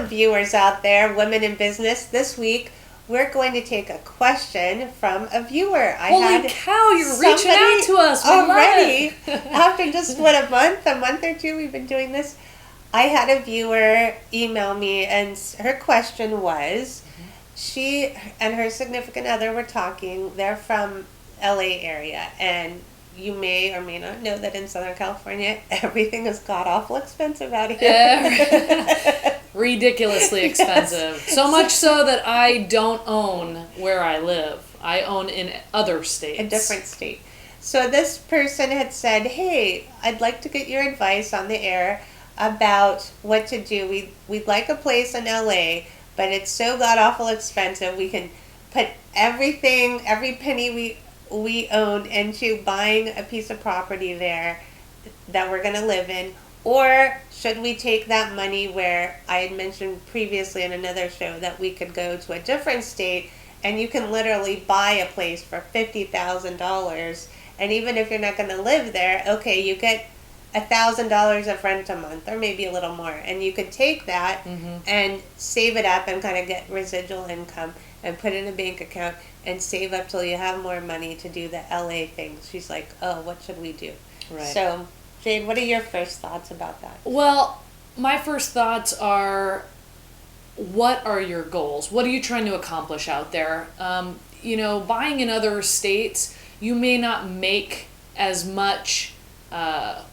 some viewers out there, women in business. This week, we're going to take a question from a viewer. Holy cow, you're reaching out to us. We already. love it. After just, a month or two we've been doing this. I had a viewer email me, and her question was, she and her significant other were talking. They're from LA area, and you may or may not know that in Southern California, everything is god-awful expensive out here. Ridiculously expensive. Yes. So much so that I don't own where I live. I own in other states. A different state. So this person had said, hey, I'd like to get your advice on the air about what to do. We'd like a place in LA, but it's so god-awful expensive. We can put everything, every penny we own into buying a piece of property there that we're going to live in, or should we take that money where I had mentioned previously in another show that we could go to a different state and you can literally buy a place for $50,000, and even if you're not going to live there, okay, you get $1,000 of rent a month, or maybe a little more, and you could take that and save it up and kind of get residual income and put it in a bank account and save up till you have more money to do the LA things. She's like, oh, what should we do? Right. So, Jade, what are your first thoughts about that? Well, my first thoughts are, what are your goals? What are you trying to accomplish out there? Buying in other states, you may not make as much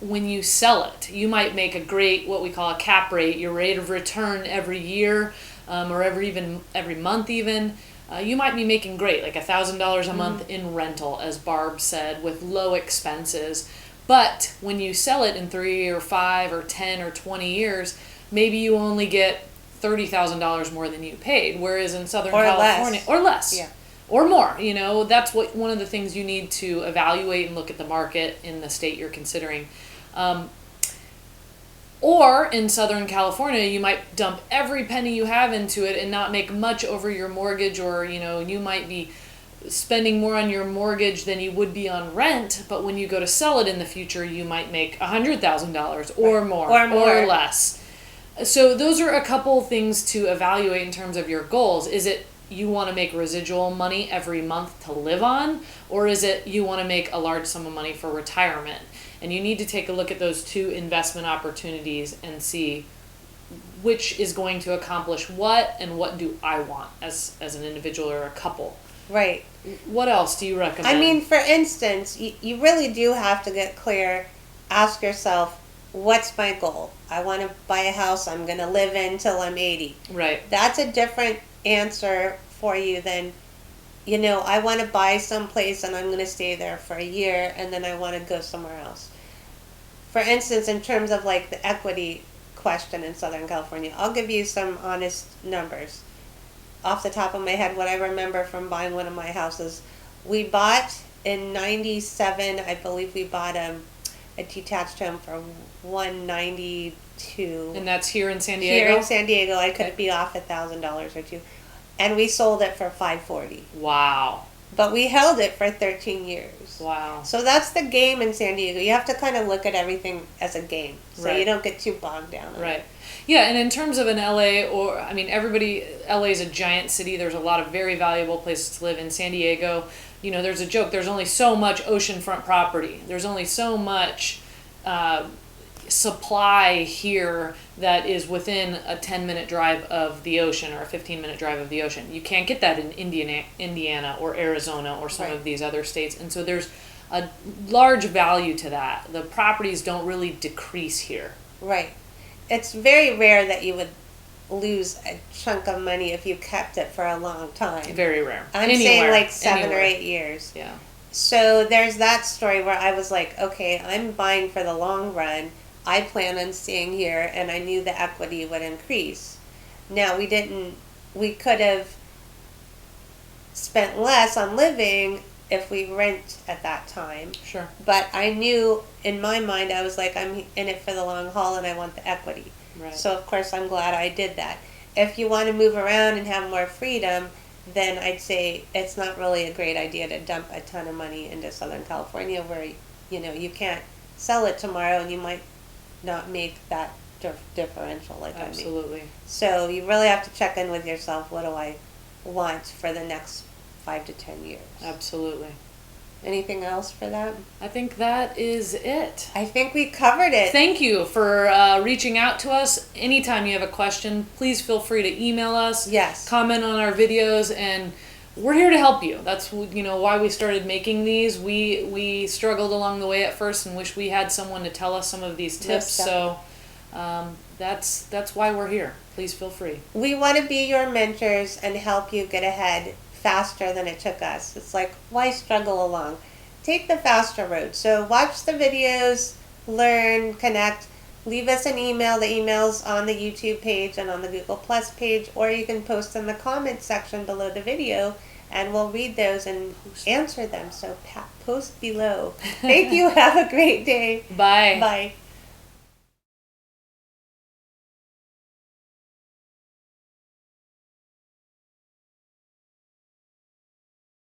when you sell it. You might make a great, what we call a cap rate, your rate of return every year, or every month even. You might be making great, like $1,000 a month in rental, as Barb said, with low expenses. But when you sell it in 3 or 5 or 10 or 20 years, maybe you only get $30,000 more than you paid. Whereas in Southern California, or less, yeah, or more. That's one of the things you need to evaluate and look at the market in the state you're considering. Or in Southern California, you might dump every penny you have into it and not make much over your mortgage, or, you might be spending more on your mortgage than you would be on rent, but when you go to sell it in the future, you might make $100,000 or more, or less. So those are a couple things to evaluate in terms of your goals. Is it you want to make residual money every month to live on, or is it you want to make a large sum of money for retirement? And you need to take a look at those two investment opportunities and see which is going to accomplish what, and what do I want as an individual or a couple. Right. What else do you recommend? I mean, for instance, you really do have to get clear. Ask yourself, what's my goal? I want to buy a house I'm going to live in till I'm 80. Right. That's a different answer for you than, I want to buy someplace and I'm going to stay there for a year and then I want to go somewhere else. For instance, in terms of like the equity question in Southern California, I'll give you some honest numbers. Off the top of my head, what I remember from buying one of my houses, we bought in 97, I believe we bought a detached home for $192. And that's here in San Diego? Here in San Diego. I could be off $1,000 or two. And we sold it for $540. Wow. But we held it for 13 years. Wow. So that's the game in San Diego. You have to kind of look at everything as a game, so you don't get too bogged down on it. Yeah, and in terms of an LA, LA is a giant city. There's a lot of very valuable places to live. In San Diego, there's a joke. There's only so much oceanfront property. There's only so much supply here that is within a 10-minute drive of the ocean, or a 15-minute drive of the ocean. You can't get that in Indiana or Arizona or some of these other states. And so there's a large value to that. The properties don't really decrease here. Right. It's very rare that you would lose a chunk of money if you kept it for a long time. Very rare. I'm saying like 7 or 8 years. Yeah. So there's that story where I was like, okay, I'm buying for the long run. I plan on staying here, and I knew the equity would increase. Now, we could have spent less on living if we rent at that time. Sure. But I knew in my mind, I was like, I'm in it for the long haul and I want the equity. Right. So, of course, I'm glad I did that. If you want to move around and have more freedom, then I'd say it's not really a great idea to dump a ton of money into Southern California where, you can't sell it tomorrow and you might not make that differential, like I mean. Absolutely. So you really have to check in with yourself. What do I want for the next 5 to 10 years? Absolutely. Anything else for that? I think that is it. I think we covered it. Thank you for reaching out to us. Anytime you have a question, please feel free to email us. Yes. Comment on our videos, and we're here to help you. That's why we started making these. We struggled along the way at first and wish we had someone to tell us some of these tips. So that's why we're here. Please feel free. We want to be your mentors and help you get ahead faster than it took us. It's like, why struggle along? Take the faster road. So watch the videos, learn, connect. Leave us an email. The email's on the YouTube page and on the Google Plus page, or you can post in the comment section below the video, and we'll read those and answer them. So post below. Thank you. Have a great day. Bye. Bye.